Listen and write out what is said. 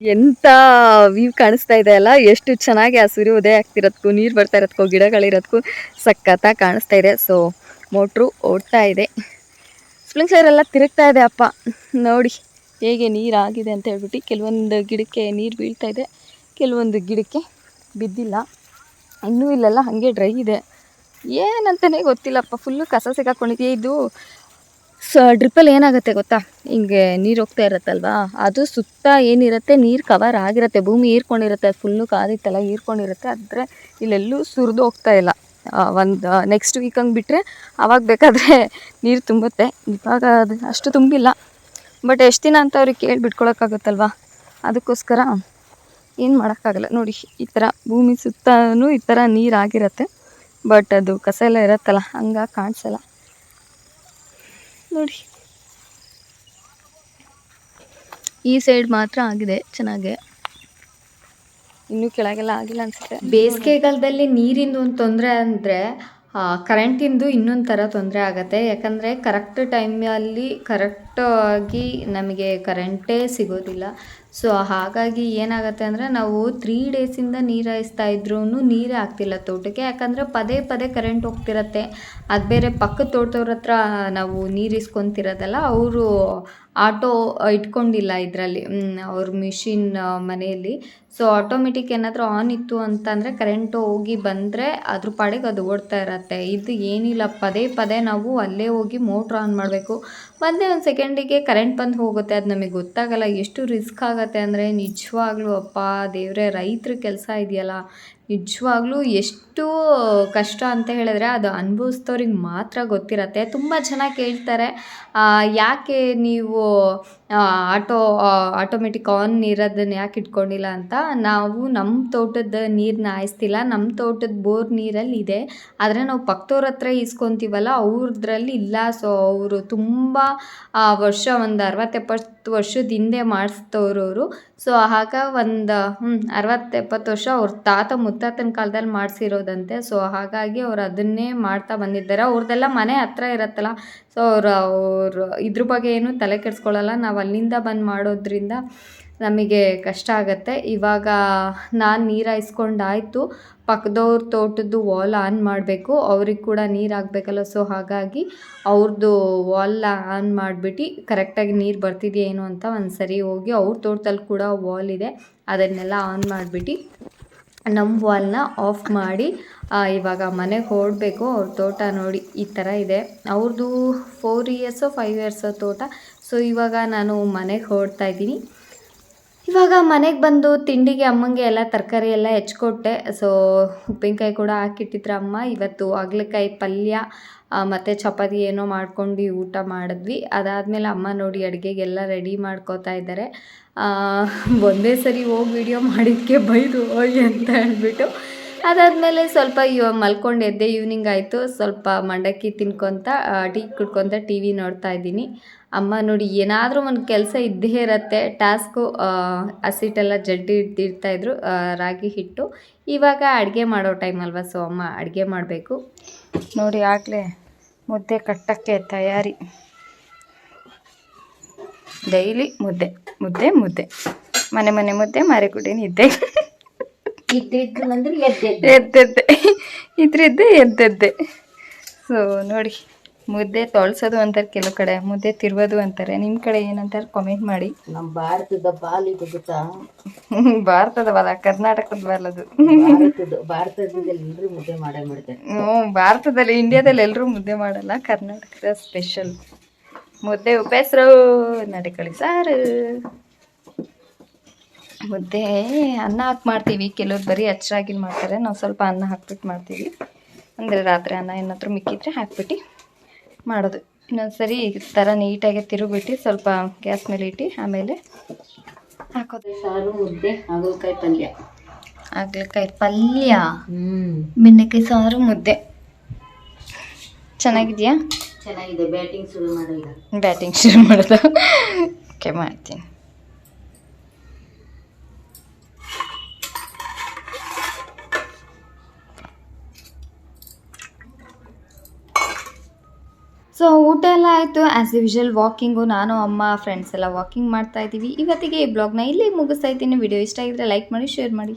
ಎಂತ ವ್ಯೂ ಕಾಣಿಸ್ತಾ ಇದೆ ಅಲ್ಲ, ಎಷ್ಟು ಚೆನ್ನಾಗಿ ಆ ಸೂರ್ಯೋದಯ ಆಗ್ತಿರೋದಕ್ಕೂ ನೀರು ಬರ್ತಾ ಇರೋದಕ್ಕೂ ಗಿಡಗಳಿರೋದಕ್ಕೂ ಸಖತ್ತಾಗಿ ಕಾಣಿಸ್ತಾ ಇದೆ. ಸೊ ಮೋಟ್ರು ಓಡ್ತಾ ಇದೆ, ಸ್ಪ್ರಿಂಕ್ಲರ್ ಎಲ್ಲ ತಿರುಗ್ತಾ ಇದೆ ಅಪ್ಪ. ನೋಡಿ ಹೇಗೆ ನೀರಾಗಿದೆ ಅಂತ ಹೇಳ್ಬಿಟ್ಟು. ಕೆಲವೊಂದು ಗಿಡಕ್ಕೆ ನೀರು ಬೀಳ್ತಾ ಇದೆ, ಕೆಲವೊಂದು ಗಿಡಕ್ಕೆ ಬಿದ್ದಿಲ್ಲ. ಇನ್ನೂ ಇಲ್ಲೆಲ್ಲ ಹಾಗೆ ಡ್ರೈ ಇದೆ, ಏನಂತಲೇ ಗೊತ್ತಿಲ್ಲಪ್ಪ. ಫುಲ್ಲು ಕಸ ಸಿಗಾಕೊಂಡಿದೆಯೇ. ಇದು ಡ್ರಿಪ್ಪಲ್ಲಿ ಏನಾಗುತ್ತೆ ಗೊತ್ತಾ, ಹಿಂಗೆ ನೀರು ಹೋಗ್ತಾ ಇರುತ್ತಲ್ವಾ, ಅದು ಸುತ್ತ ಏನಿರುತ್ತೆ ನೀರು ಕವರ್ ಆಗಿರುತ್ತೆ, ಭೂಮಿ ಹೀರ್ಕೊಂಡಿರುತ್ತೆ, ಅದು ಫುಲ್ಲು ಕಾದಿತ್ತಲ್ಲ ಹೀರ್ಕೊಂಡಿರುತ್ತೆ. ಆದರೆ ಇಲ್ಲೆಲ್ಲೂ ಸುರಿದು ಹೋಗ್ತಾ ಇಲ್ಲ. ಒಂದು ನೆಕ್ಸ್ಟ್ ವೀಕ್ ಹಂಗೆ ಬಿಟ್ಟರೆ ಆವಾಗ ಬೇಕಾದರೆ ನೀರು ತುಂಬುತ್ತೆ. ಇವಾಗ ಅದು ಅಷ್ಟು ತುಂಬಿಲ್ಲ, ಬಟ್ ಎಷ್ಟು ದಿನ ಅಂತ ಅವ್ರಿಗೆ ಕೇಳಿ ಬಿಟ್ಕೊಳಕ್ಕಾಗುತ್ತಲ್ವ, ಅದಕ್ಕೋಸ್ಕರ ಏನು ಮಾಡೋಕ್ಕಾಗಲ್ಲ. ನೋಡಿ ಈ ಥರ ಭೂಮಿ ಸುತ್ತಲೂ ಈ ಥರ ನೀರಾಗಿರುತ್ತೆ, ಬಟ್ ಅದು ಕಸ ಎಲ್ಲ ಇರುತ್ತಲ್ಲ ಹಂಗಾಗಿ ಕಾಣಿಸಲ್ಲ. ನೋಡಿ ಈ ಸೈಡ್ ಮಾತ್ರ ಆಗಿದೆ ಚೆನ್ನಾಗೆ, ಇನ್ನೂ ಕೆಳಗೆಲ್ಲ ಆಗಿಲ್ಲ ಅನಿಸುತ್ತೆ. ಬೇಸಿಗೆಗಾಲದಲ್ಲಿ ನೀರಿಂದು ಒಂದು ತೊಂದರೆ ಅಂದರೆ ಕರೆಂಟಿಂದು ಇನ್ನೊಂದು ಥರ ತೊಂದರೆ ಆಗುತ್ತೆ. ಯಾಕಂದರೆ ಕರೆಕ್ಟ್ ಟೈಮಲ್ಲಿ ಕರೆಕ್ಟಾಗಿ ನಮಗೆ ಕರೆಂಟೇ ಸಿಗೋದಿಲ್ಲ. ಸೊ ಹಾಗಾಗಿ ಏನಾಗುತ್ತೆ ಅಂದರೆ ನಾವು 3 ಡೇಸಿಂದ ನೀರು ಹಾಯಿಸ್ತಾ ಇದ್ರೂ ನೀರೇ ಆಗ್ತಿಲ್ಲ ತೋಟಕ್ಕೆ. ಯಾಕಂದರೆ ಪದೇ ಪದೇ ಕರೆಂಟ್ ಹೋಗ್ತಿರತ್ತೆ. ಅದು ಬೇರೆ ಪಕ್ಕದ ತೋಟದವ್ರ ಹತ್ರ ನಾವು ನೀರು ಇಸ್ಕೊತಿರೋದಲ್ಲ, ಅವರು ಆಟೋ ಇಟ್ಕೊಂಡಿಲ್ಲ ಇದರಲ್ಲಿ, ಅವ್ರ ಮಿಷಿನ್ ಮನೆಯಲ್ಲಿ. ಸೊ ಆಟೋಮೆಟಿಕ್ ಏನಾದರೂ ಆನ್ ಇತ್ತು ಅಂತಂದರೆ ಕರೆಂಟು ಹೋಗಿ ಬಂದರೆ ಅದ್ರ ಪಾಡಿಗೆ ಅದು ಓಡ್ತಾ ಇರತ್ತೆ. ಇದು ಏನಿಲ್ಲ, ಪದೇ ಪದೇ ನಾವು ಅಲ್ಲೇ ಹೋಗಿ ಮೋಟ್ರ್ ಆನ್ ಮಾಡಬೇಕು. ಒಂದೇ ಒಂದು ಸೆಕೆಂಡಿಗೆ ಕರೆಂಟ್ ಬಂದು ಹೋಗುತ್ತೆ, ಅದು ನಮಗೆ ಗೊತ್ತಾಗಲ್ಲ. ಎಷ್ಟು ರಿಸ್ಕ್ ಆಗುತ್ತೆ ಅಂದರೆ ನಿಜವಾಗ್ಲೂ ಅಪ್ಪ ದೇವರೇ, ರೈತರ ಕೆಲಸ ಇದೆಯಲ್ಲ ನಿಜವಾಗ್ಲೂ ಎಷ್ಟು ಕಷ್ಟ ಅಂತ ಹೇಳಿದ್ರೆ ಅದು ಅನುಭವಿಸಿದವ್ರಿಗೆ ಮಾತ್ರ ಗೊತ್ತಿರತ್ತೆ. ತುಂಬ ಜನ ಕೇಳ್ತಾರೆ, ಯಾಕೆ ನೀವು ಆಟೋಮೆಟಿಕ್ ಆನ್ ಇರೋದನ್ನು ಯಾಕೆ ಇಟ್ಕೊಂಡಿಲ್ಲ ಅಂತ. ನಾವು ನಮ್ಮ ತೋಟದ ನೀರನ್ನ ಹಾಯಿಸ್ತಿಲ್ಲ, ನಮ್ಮ ತೋಟದ ಬೋರ್ ನೀರಲ್ಲಿ ಇದೆ. ಆದರೆ ನಾವು ಪಕ್ಕದವ್ರ ಹತ್ರ ಇಸ್ಕೊತೀವಲ್ಲ ಅವ್ರದ್ರಲ್ಲಿ ಇಲ್ಲ. ಸೊ ಅವರು ತುಂಬ ವರ್ಷ, ಒಂದು 60-70 ವರ್ಷದ ಹಿಂದೆ ಮಾಡಿಸ್ತವ್ರು ಅವರು. ಸೊ ಆಗ ಒಂದು 60-70 ವರ್ಷ ಅವ್ರ ತಾತ ಮುತ್ತಾತನ ಕಾಲದಲ್ಲಿ ಮಾಡಿಸಿರೋದಂತೆ. ಸೊ ಹಾಗಾಗಿ ಅವ್ರು ಅದನ್ನೇ ಮಾಡ್ತಾ ಬಂದಿದ್ದಾರೆ. ಅವ್ರದ್ದೆಲ್ಲ ಮನೆ ಹತ್ರ ಇರತ್ತಲ್ಲ, ಸೊ ಅವರು ಇದ್ರ ಬಗ್ಗೆ ಏನೂ ತಲೆ ಕೆಡಿಸ್ಕೊಳ್ಳಲ್ಲ. ನಾವು ಅಲ್ಲಿಂದ ಬಂದು ಮಾಡೋದ್ರಿಂದ ನಮಗೆ ಕಷ್ಟ ಆಗುತ್ತೆ. ಇವಾಗ ನಾನು ನೀರು ಹಾಯಿಸ್ಕೊಂಡಾಯಿತು, ಪಕ್ಕದವ್ರ ತೋಟದ್ದು ವಾಲ್ ಆನ್ ಮಾಡಬೇಕು, ಅವ್ರಿಗೆ ಕೂಡ ನೀರು ಹಾಕ್ಬೇಕಲ್ಲ. ಸೊ ಹಾಗಾಗಿ ಅವ್ರದ್ದು ವಾಲ್ ಆನ್ ಮಾಡಿಬಿಟ್ಟು ಕರೆಕ್ಟಾಗಿ ನೀರು ಬರ್ತಿದೆಯಾ ಏನು ಅಂತ ಒಂದು ಸರಿ ಹೋಗಿ, ಅವ್ರ ತೋಟದಲ್ಲಿ ಕೂಡ ವಾಲ್ ಇದೆ, ಅದನ್ನೆಲ್ಲ ಆನ್ ಮಾಡಿಬಿಟ್ಟು ನಮ್ಮ ವಾಲ್ನ ಆಫ್ ಮಾಡಿ ಇವಾಗ ಮನೆಗೆ ಹೊರಡಬೇಕು. ಅವ್ರ ತೋಟ ನೋಡಿ ಈ ಥರ ಇದೆ. ಅವ್ರದ್ದು 4 ಇಯರ್ಸೋ 5 ಇಯರ್ಸೋ ತೋಟ. ಸೊ ಇವಾಗ ನಾನು ಮನೆಗೆ ಹೊರಡ್ತಾ ಇದ್ದೀನಿ. ಇವಾಗ ಮನೆಗೆ ಬಂದು ತಿಂಡಿಗೆ ಅಮ್ಮಂಗೆ ಎಲ್ಲ ತರಕಾರಿ ಎಲ್ಲ ಹೆಚ್ಚಿಕೊಟ್ಟೆ. ಸೊ ಉಪ್ಪಿನಕಾಯಿ ಕೂಡ ಹಾಕಿಟ್ಟಿದ್ರು ಅಮ್ಮ. ಇವತ್ತು ಹಾಗಲಕಾಯಿ ಪಲ್ಯ ಮತ್ತು ಚಪಾತಿ ಏನೋ ಮಾಡ್ಕೊಂಡು ಊಟ ಮಾಡಿದ್ವಿ. ಅದಾದಮೇಲೆ ಅಮ್ಮ ನೋಡಿ ಅಡುಗೆಗೆಲ್ಲ ರೆಡಿ ಮಾಡ್ಕೋತಾ ಇದ್ದಾರೆ. ಒಂದೇ ಸರಿ ಹೋಗಿ ವಿಡಿಯೋ ಮಾಡಿದ್ದಕ್ಕೆ ಬೈದು ಹೋಗಿ ಅಂತ ಹೇಳ್ಬಿಟ್ಟು. ಅದಾದಮೇಲೆ ಸ್ವಲ್ಪ ಮಲ್ಕೊಂಡು ಎದ್ದೆ, ಈವ್ನಿಂಗ್ ಆಯಿತು. ಸ್ವಲ್ಪ ಮಂಡಕ್ಕಿ ತಿನ್ಕೊತ ಟೀ ಕುಡ್ಕೊತ ಟಿ ವಿ ನೋಡ್ತಾ ಇದ್ದೀನಿ. ಅಮ್ಮ ನೋಡಿ ಏನಾದರೂ ಒಂದು ಕೆಲಸ ಇದ್ದೇ ಇರುತ್ತೆ. ಟಾಸ್ಕು ಹಸಿಟ್ಟೆಲ್ಲ ಜಡ್ಡಿ ಇಡ್ತಾಯಿದ್ರು, ರಾಗಿ ಹಿಟ್ಟು. ಇವಾಗ ಅಡುಗೆ ಮಾಡೋ ಟೈಮ್ ಅಲ್ವಾ, ಸೊ ಅಮ್ಮ ಅಡುಗೆ ಮಾಡಬೇಕು. ನೋಡಿ ಆಗಲೇ ಮುದ್ದೆ ಕಟ್ಟಕ್ಕೆ ತಯಾರಿ. ಡೈಲಿ ಮುದ್ದೆ ಮುದ್ದೆ ಮುದ್ದೆ, ಮನೆ ಮನೆ ಮುದ್ದೆ, ಮಾರಿಗುಡಿ ನಿದ್ದೆ. ಎದ್ದೆದ್ದೆ ಇದ್ರಿದ್ದೆ ಎದ್ದೆದ್ದೆ. ಸೊ ನೋಡಿ ಮುದ್ದೆ ತೊಳ್ಸೋದು ಅಂತಾರೆ ಕೆಲವು ಕಡೆ, ಮುದ್ದೆ ತಿರುವುದು ಅಂತಾರೆ. ನಿಮ್ಮ ಕಡೆ ಏನಂತಾರೆ ಕಾಮೆಂಟ್ ಮಾಡಿ. ನಮ್ಮ ಭಾರತದ ಬಾಲಿದು ಗೊತ್ತಾ? ಭಾರತದ ಬಾಲ, ಕರ್ನಾಟಕದ ಬಾಲದು. ಭಾರತದಲ್ಲಿ ಎಲ್ಲರೂ ಮುದ್ದೆ ಮಾಡೇ ಮಾಡ್ತಾರೆ. ಭಾರತದಲ್ಲಿ, ಇಂಡಿಯಾದಲ್ಲಿ ಎಲ್ಲರೂ ಮುದ್ದೆ ಮಾಡಲ್ಲ, ಕರ್ನಾಟಕದ ಸ್ಪೆಷಲ್ ಮುದ್ದೆ ಉಪೆಸರು ನಡಿಕಳಿ ಸಾರು. ಮುದ್ದೆ ಅನ್ನ ಹಾಕಿ ಮಾಡ್ತೀವಿ, ಕೆಲವ್ರು ಬರೀ ಹಚ್ಚರಾಗಿಲ್ ಮಾಡ್ತಾರೆ. ನಾವು ಸ್ವಲ್ಪ ಅನ್ನ ಹಾಕ್ಬಿಟ್ಟು ಮಾಡ್ತೀವಿ. ಅಂದರೆ ರಾತ್ರಿ ಅನ್ನ ಏನಾದರೂ ಮಿಕ್ಕಿದ್ರೆ ಹಾಕ್ಬಿಟ್ಟು ಮಾಡೋದು. ಇನ್ನೊಂದು ಸರಿ ಈ ಥರ ನೀಟಾಗಿ ತಿರುಗಿಬಿಟ್ಟು ಸ್ವಲ್ಪ ಗ್ಯಾಸ್ ಮೇಲೆ ಇಟ್ಟು ಆಮೇಲೆ ಹಾಕೋದು. ಸಾರು, ಮುದ್ದೆ, ಹಾಗಲಕಾಯಿ ಪಲ್ಯ. ಹಾಗಲಕಾಯಿ ಪಲ್ಯ, ಬೆಂಡೆಕಾಯಿ ಸಾರು, ಮುದ್ದೆ. ಚೆನ್ನಾಗಿದೆಯಾ? ಚೆನ್ನಾಗಿದೆ. ಬ್ಯಾಟಿಂಗ್ ಶುರು ಮಾಡಿಲ್ಲ. ಬ್ಯಾಟಿಂಗ್ ಶುರು ಮಾಡೋದು? ಓಕೆ, ಮಾಡ್ತೀನಿ. ಸೊ ಊಟ ಎಲ್ಲ ಆಯಿತು. ಆ್ಯಸ್ ಯೂಶುವಲ್ ವಾಕಿಂಗು, ನಾನು ಅಮ್ಮ ಫ್ರೆಂಡ್ಸ್ ಎಲ್ಲ ವಾಕಿಂಗ್ ಮಾಡ್ತಾ ಇದ್ದೀವಿ. ಇವತ್ತಿಗೆ ಈ ಬ್ಲಾಗ್ನ ಇಲ್ಲಿ ಮುಗಿಸ್ತಾ ಇದ್ದೀನಿ. ವಿಡಿಯೋ ಇಷ್ಟ ಆಗಿದ್ರೆ ಲೈಕ್ ಮಾಡಿ, ಶೇರ್ ಮಾಡಿ.